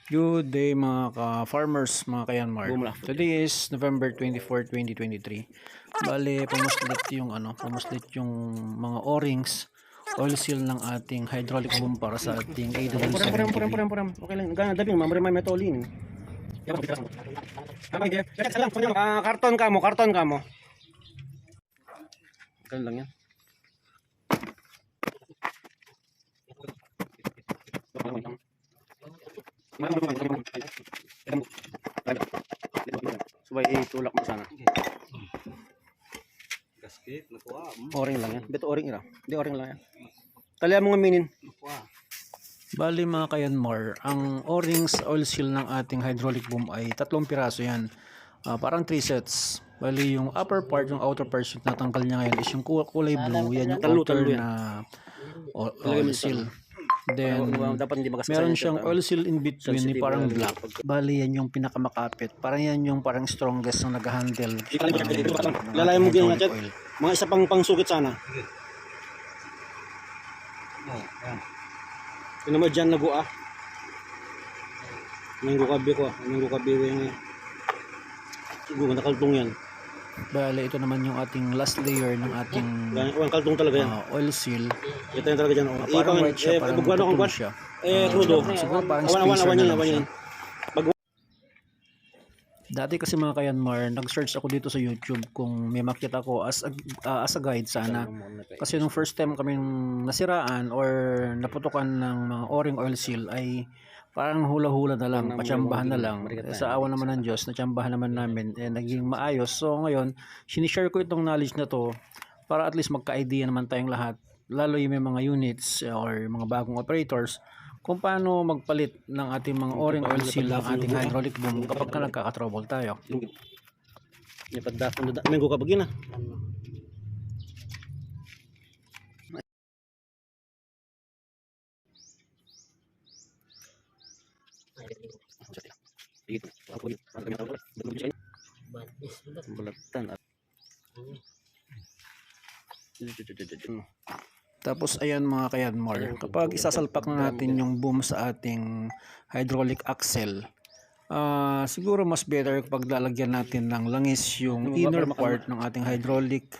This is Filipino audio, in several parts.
Good day mga ka-farmers, mga ka-Yanmar. Today is November 24, 2023. Bale, pumuslit yung mga O-rings, oil seal ng ating hydraulic boom para sa ating AW7 TV. Okay lang. Gana dabi mamre may metolin. Karton ka mo. Ganun lang yan. Subay itulak mo sana. Gasket, nakuha. O-ring lang yan. Beto o-ring ira. Hindi o-ring lang yan. Talihan mo nga minin. Bali mga ka-Yanmar, ang O-rings oil seal ng ating hydraulic boom ay 3 piraso yan. Parang 3 sets. Bali yung upper part, yung outer part yung natanggal niya ngayon is yung kulay blue. Yan yung outer na oil seal. Then, meron siyang oil seal in between ni parang black. Bali, yan yung pinakamakapit. Parang yan yung parang strongest na nag-handle. Lalayan mo din natin. Mga isa pang pangsukit sana. Ano mo dyan nag-uah? Minggo kabi ko. Minggo kabi yung siguro nakaltong yan. Bale, ito naman yung ating last layer ng ating kaltong talaga yan. Oil seal. Ito yung talaga dyan. Parang white siya, parang putol siya. Crudo. Siguro parang spacer na lang siya. Dati kasi mga ka-Yanmar, nag-search ako dito sa YouTube kung may makita ko as a guide sana. Kasi nung first time kami nasiraan or naputukan ng mga O-ring oil seal ay parang hula-hula na lang, patsambahan na lang. Sa awa naman ng Diyos, natsambahan naman namin, naging maayos. So ngayon, sinishare ko itong knowledge na to para at least magka-idea naman tayong lahat, lalo yung may mga units or mga bagong operators, kung paano magpalit ng ating mga O-ring oil seal ng ating hydraulic boom kapag ka nagkaka-trouble tayo. Minggo ka bagina. Tapos ayan mga ka-Yanmar, kapag isasalpak na natin yung boom sa ating hydraulic axle, siguro mas better kapag lalagyan natin ng langis yung inner part ng ating hydraulic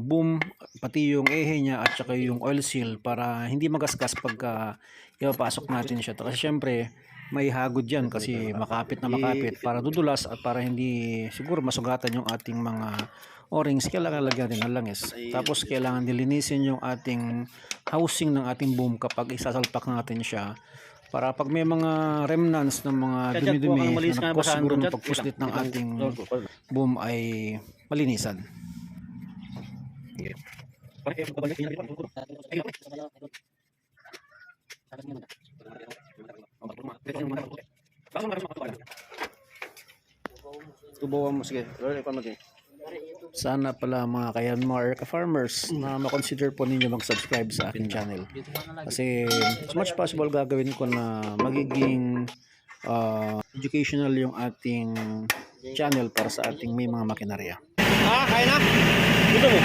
boom, pati yung ehe niya at saka yung oil seal para hindi magasgas pagka ipapasok natin siya. Kasi syempre may hagod yan kasi makapit na makapit para dudulas at para hindi siguro masugatan yung ating mga O-rings. Kailangan lagyan din ng langis. Tapos kailangan dilinisin yung ating housing ng ating boom kapag isasalpak natin siya para pag may mga remnants ng mga dumi-dumi na nagkos siguro ng pagpuslit ng ating boom ay malinisan. Tubawan mo sige. Sana pala mga ka-Yanmar, ka-farmers na makonsider po ninyo mag-subscribe sa aking channel. Kasi as much possible gagawin ko na magiging educational yung ating channel para sa ating may mga makinarya. Kaya na? Ito mo.